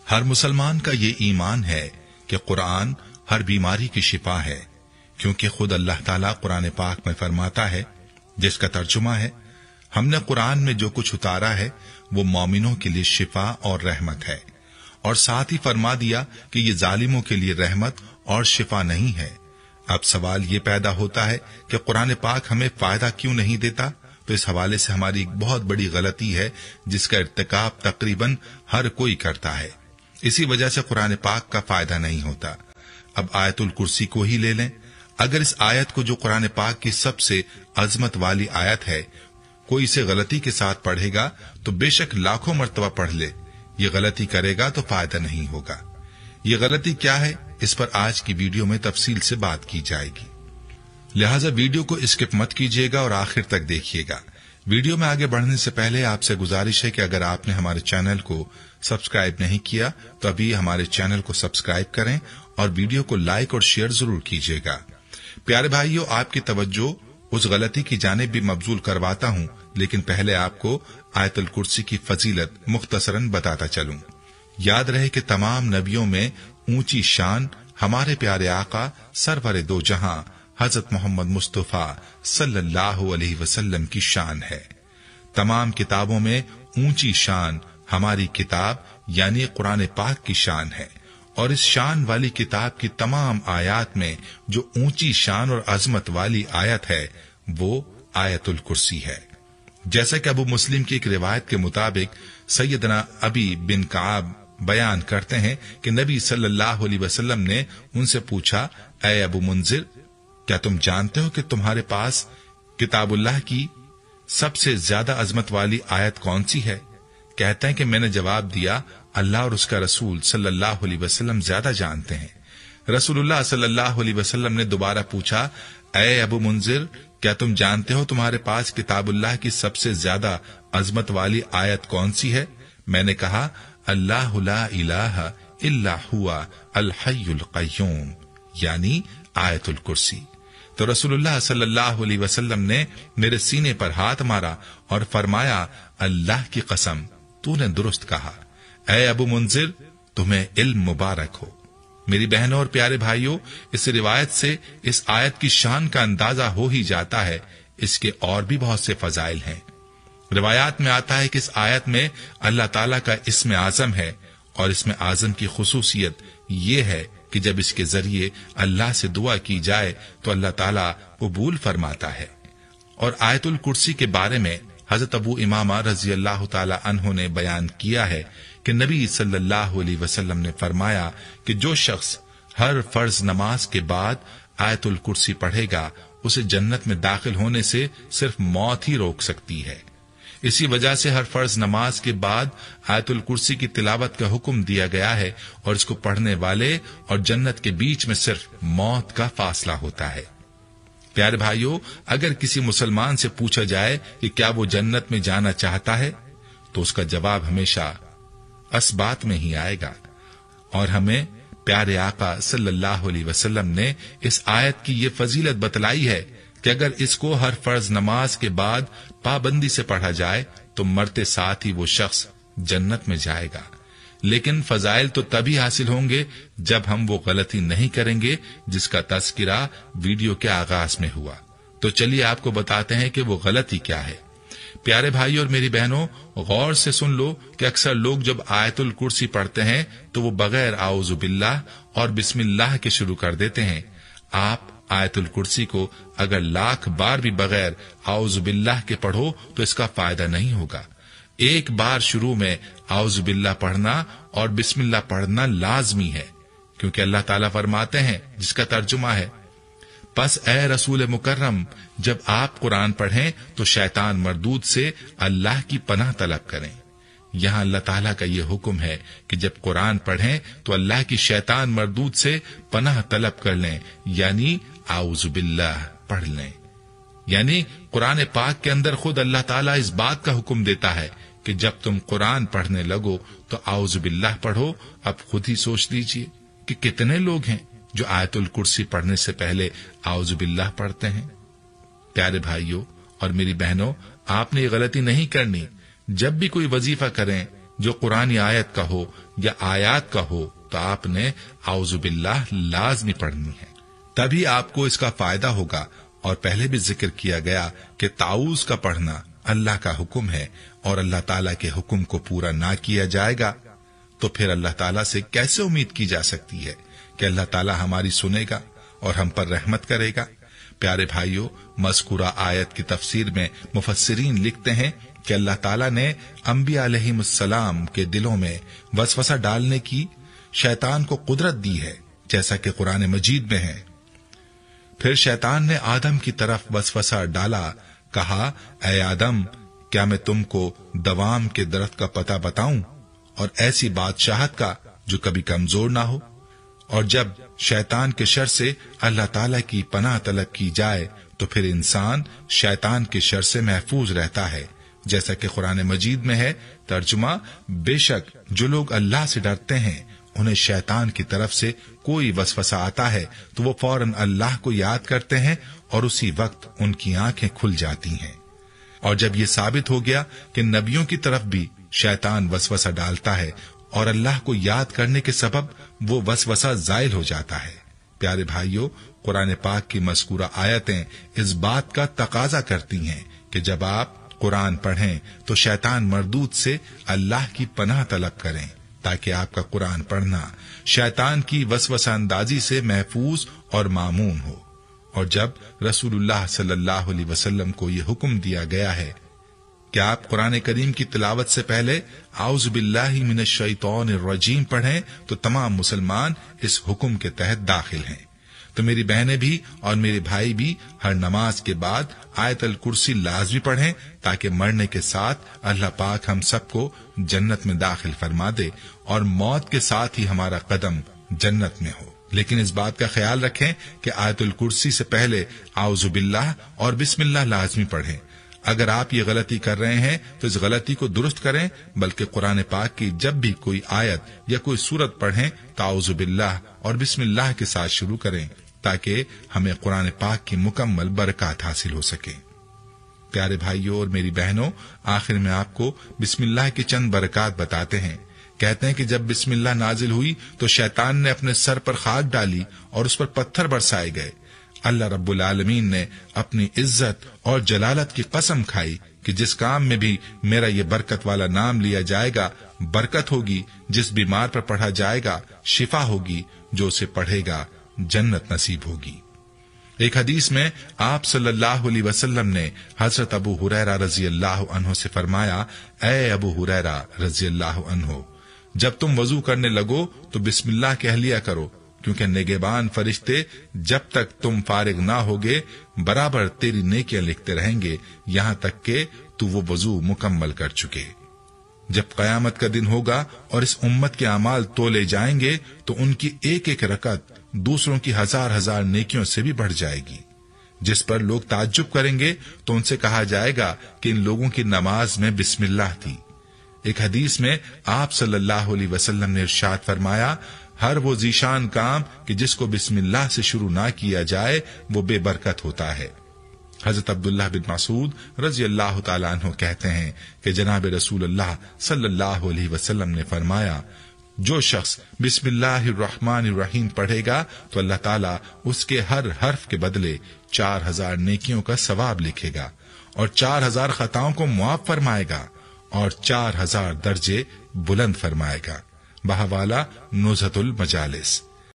हर मुसलमान का ये ईमान है कि कुरान हर बीमारी की शिफा है, क्योंकि खुद अल्लाह ताला कुरान पाक में फरमाता है, जिसका तर्जुमा है, हमने कुरान में जो कुछ उतारा है वो मोमिनों के लिए शिफा और रहमत है। और साथ ही फरमा दिया कि ये जालिमों के लिए रहमत और शिफा नहीं है। अब सवाल ये पैदा होता है कि कुरान पाक हमें फायदा क्यों नहीं देता। तो इस हवाले से हमारी एक बहुत बड़ी गलती है जिसका इर्तिकाब तकरीबन हर कोई करता है। इसी वजह से कुरान पाक का फायदा नहीं होता। अब आयतुल कुर्सी को ही ले लें। अगर इस आयत को, जो कुरान पाक की सबसे अजमत वाली आयत है, कोई इसे गलती के साथ पढ़ेगा तो बेशक लाखों मर्तबा पढ़ ले, ये गलती करेगा तो फायदा नहीं होगा। ये गलती क्या है, इस पर आज की वीडियो में तफसील से बात की जाएगी। लिहाजा वीडियो को स्किप मत कीजिएगा और आखिर तक देखिएगा। वीडियो में आगे बढ़ने से पहले आपसे गुजारिश है कि अगर आपने हमारे चैनल को सब्सक्राइब नहीं किया तो अभी हमारे चैनल को सब्सक्राइब करें और वीडियो को लाइक और शेयर जरूर कीजिएगा। प्यारे भाइयों, आपकी तवज्जो उस गलती की जानिब भी मबजूल करवाता हूं, लेकिन पहले आपको आयतुल कुर्सी की फजीलत मुख्तसरन बताता चलूं। याद रहे कि तमाम नबियों में ऊंची शान हमारे प्यारे आका सरवर दो जहां हजरत मोहम्मद मुस्तफा सल्लल्लाहु अलैहि वसल्लम की शान है। तमाम किताबों में ऊंची शान हमारी किताब यानी कुरान पाक की शान है। और इस शान वाली किताब की तमाम आयात में जो ऊंची शान और अजमत वाली आयत है वो आयतुल कुर्सी है। जैसा कि अबू मुस्लिम की एक रिवायत के मुताबिक सैयदना अबी बिन काब बयान करते हैं कि नबी सल्लल्लाहु अलैहि वसल्लम ने उनसे पूछा, ऐ अबू मुंजिर, क्या तुम जानते हो कि तुम्हारे पास किताबुल्लाह की सबसे ज्यादा अजमत वाली आयत कौन सी है? कहते हैं कि मैंने जवाब दिया, अल्लाह और उसका रसूल सल्लल्लाहु अलैहि वसल्लम ज्यादा जानते हैं। रसूलुल्लाह सल्लल्लाहु अलैहि वसल्लम ने दोबारा पूछा, ऐ अबू मुंजिर, क्या तुम जानते हो तुम्हारे पास किताबुल्लाह की सबसे ज्यादा अजमत वाली आयत कौन सी है? मैंने कहा, अल्लाहु ला इलाहा इल्ला हुवा अल हय्युल क़य्यूम, यानी आयतुल कुर्सी। तो रसूलुल्लाह सल्लल्लाहु अलैहि वसल्लम ने मेरे सीने पर हाथ मारा और फरमाया, अल्लाह की कसम, तूने दुरुस्त कहा। ऐ अबू मुंजिर, तुम्हें इल्म मुबारक हो। मेरी बहनों और प्यारे भाइयों, इस रिवायत से इस आयत की शान का अंदाजा हो ही जाता है। इसके और भी बहुत से फजाइल हैं। रिवायात में आता है कि इस आयत में अल्लाह ताला का इस्म आजम है और इसमें आजम की खुसूसियत ये है कि जब इसके जरिए अल्लाह से दुआ की जाए तो अल्लाह ताला कबूल फरमाता है। और आयतुल कुर्सी के बारे में हजरत अबू इमामा रजी अल्लाह ताला अन्हु ने बयान किया है कि नबी सल्लल्लाहु अलैहि वसल्लम ने फरमाया कि जो शख्स हर फर्ज नमाज के बाद आयतुल कुर्सी पढ़ेगा उसे जन्नत में दाखिल होने से सिर्फ मौत ही रोक सकती है। इसी वजह से हर फर्ज नमाज के बाद आयतुल कुर्सी की तिलावत का हुक्म दिया गया है और इसको पढ़ने वाले और जन्नत के बीच में सिर्फ मौत का फासला होता है। प्यारे भाइयों, अगर किसी मुसलमान से पूछा जाए कि क्या वो जन्नत में जाना चाहता है तो उसका जवाब हमेशा असबात में ही आएगा। और हमें प्यारे आका सल्लल्लाहु अलैहि वसल्लम ने इस आयत की ये फजीलत बतलाई है कि अगर इसको हर फर्ज नमाज के बाद पाबंदी से पढ़ा जाए तो मरते साथ ही वो शख्स जन्नत में जाएगा। लेकिन फजाइल तो तभी हासिल होंगे जब हम वो गलती नहीं करेंगे जिसका तज़किरा वीडियो के आगाज में हुआ। तो चलिए आपको बताते हैं कि वो गलती क्या है। प्यारे भाई और मेरी बहनों, गौर से सुन लो कि अक्सर लोग जब आयतुल कुर्सी पढ़ते हैं तो वो बगैर आऊज़ु बिल्लाह और बिस्मिल्लाह के शुरू कर देते हैं। आप आयतुल कुर्सी को अगर लाख बार भी बगैर आऊज़ु बिल्लाह के पढ़ो तो इसका फायदा नहीं होगा। एक बार शुरू में आऊज़ु बिल्लाह पढ़ना और बिस्मिल्लाह पढ़ना लाजमी है, क्योंकि अल्लाह ताला फरमाते हैं, जिसका तर्जुमा है, बस ए रसूल मुकर्रम, जब आप कुरान पढ़ें तो शैतान मरदूद से अल्लाह की पनाह तलब करें। यहाँ अल्लाह ताला का ये हुक्म है कि जब कुरान पढ़ें तो अल्लाह की शैतान मरदूद से पनाह तलब कर लें, यानी आऊज़ु बिल्लाह पढ़ लें। यानी कुरान पाक के अंदर खुद अल्लाह ताला इस बात का हुक्म देता है कि जब तुम कुरान पढ़ने लगो तो आऊज़ु बिल्लाह पढ़ो। अब खुद ही सोच लीजिए कि कितने लोग हैं जो आयतुल कुर्सी पढ़ने से पहले आऊज़ु बिल्लाह पढ़ते हैं। प्यारे भाइयों और मेरी बहनों, आपने ये गलती नहीं करनी। जब भी कोई वजीफा करें जो कुरानी आयत का हो या आयात का हो तो आपने आउज़ु बिल्लाह लाजमी पढ़नी है, तभी आपको इसका फायदा होगा। और पहले भी जिक्र किया गया कि ताऊज का पढ़ना अल्लाह का हुक्म है, और अल्लाह ताला के हुक्म को पूरा ना किया जाएगा तो फिर अल्लाह ताला से कैसे उम्मीद की जा सकती है कि अल्लाह ताला हमारी सुनेगा और हम पर रहमत करेगा। प्यारे भाइयों, मज़कूरा आयत की तफसीर में मुफस्सिरीन लिखते हैं कि अल्लाह ताला ने अंबिया अलैहिमुस्सलाम के दिलों में वसवसा डालने की शैतान को कुदरत दी है, जैसा कि कुरान मजीद में है। फिर शैतान ने आदम की तरफ वसवसा डाला, कहा, ऐ आदम, क्या मैं तुमको दवाम के दरख्त का पता बताऊं, और ऐसी बादशाहत का जो कभी कमजोर ना हो। और जब शैतान के शर से अल्लाह ताला की पनाह तलब की जाए तो फिर इंसान शैतान के शर से महफूज रहता है, जैसा कि कुरान मजीद में है। तर्जुमा, बेशक जो लोग अल्लाह से डरते हैं उन्हें शैतान की तरफ से कोई वसवसा आता है तो वो फौरन अल्लाह को याद करते हैं और उसी वक्त उनकी आंखें खुल जाती हैं। और जब ये साबित हो गया कि नबियों की तरफ भी शैतान वसवसा डालता है और अल्लाह को याद करने के सबब वो वसवसा जायल हो जाता है। प्यारे भाइयों, कुरान पाक की मज़कूरा आयतें इस बात का तकाजा करती हैं कि जब आप कुरान पढ़ें तो शैतान मरदूद से अल्लाह की पनाह तलब करें, ताकि आपका कुरान पढ़ना शैतान की वसवसा अंदाजी से महफूज और मामून हो। और जब रसूलुल्लाह सल्लल्लाहु अलैहि वसल्लम को यह हुक्म दिया गया है कि आप कुरान करीम की तिलावत से पहले आउज़ु बिल्लाहि मिनश शैतानिर रजीम पढ़ें, तो तमाम मुसलमान इस हुक्म के तहत दाखिल हैं। तो मेरी बहनें भी और मेरे भाई भी हर नमाज के बाद आयतल कुर्सी लाजमी पढ़ें, ताकि मरने के साथ अल्लाह पाक हम सबको जन्नत में दाखिल फरमा दे और मौत के साथ ही हमारा कदम जन्नत में हो। लेकिन इस बात का ख्याल रखें कि आयतुल कुर्सी से पहले आउज़ु बिल्लाह और बिस्मिल्लाह लाजमी पढ़ें। अगर आप ये गलती कर रहे हैं तो इस गलती को दुरुस्त करें, बल्कि कुरान पाक की जब भी कोई आयत या कोई सूरत पढ़ें तो आउज़ु बिल्लाह और बिस्मिल्लाह के साथ शुरू करें, ताकि हमें कुरान पाक की मुकम्मल बरकत हासिल हो सके। प्यारे भाइयों और मेरी बहनों, आखिर में आपको बिस्मिल्लाह की चंद बरकत बताते हैं। कहते हैं कि जब बिस्मिल्लाह नाजिल हुई तो शैतान ने अपने सर पर खाक डाली और उस पर पत्थर बरसाए गए। अल्लाह रब्बुल आलमीन ने अपनी इज्जत और जलालत की कसम खाई कि जिस काम में भी मेरा ये बरकत वाला नाम लिया जाएगा बरकत होगी, जिस बीमार पर पढ़ा जाएगा शिफा होगी, जो उसे पढ़ेगा जन्नत नसीब होगी। एक हदीस में आप सल्लल्लाहु अलैहि वसल्लम ने हजरत अबू हुरैरा रजी अल्लाह अन्हो से फरमाया, ऐ अबू हुरैरा रजी अल्लाह अन्हो, जब तुम वजू करने लगो तो बिस्मिल्लाह कह लिया करो, क्योंकि निगहबान फरिश्ते जब तक तुम फारिग ना होगे बराबर तेरी नेकियां लिखते रहेंगे, यहां तक के तू वो वजू मुकम्मल कर चुके। जब कयामत का दिन होगा और इस उम्मत के अमाल तोले जाएंगे तो उनकी एक एक रकत दूसरों की हजार हजार नेकियों से भी बढ़ जाएगी, जिस पर लोग ताज्जुब करेंगे तो उनसे कहा जाएगा कि इन लोगों की नमाज में बिस्मिल्लाह थी। एक हदीस में आप सल्लल्लाहु अलैहि वसल्लम ने इरशाद फरमाया, हर वो जीशान काम कि जिसको बिस्मिल्लाह से शुरू ना किया जाए वो बेबरकत होता है। हजरत अब्दुल्लाह बिन मसूद रजी अल्लाह तआला अन्हु कहते हैं कि जनाब रसूलुल्लाह सल्लल्लाहु अलैहि वसल्लम ने फरमाया, जो शख्स बिस्मिल्लाहिर्रहमानिर्रहीम पढ़ेगा तो अल्लाह ताला उसके हर हर्फ के बदले 4000 नेकियों का सवाब लिखेगा और 4000 खताओं को मुआफ फरमाएगा और 4000 दर्जे बुलंद फरमाएगा। बहवाला नुज़हतुल मजालिस।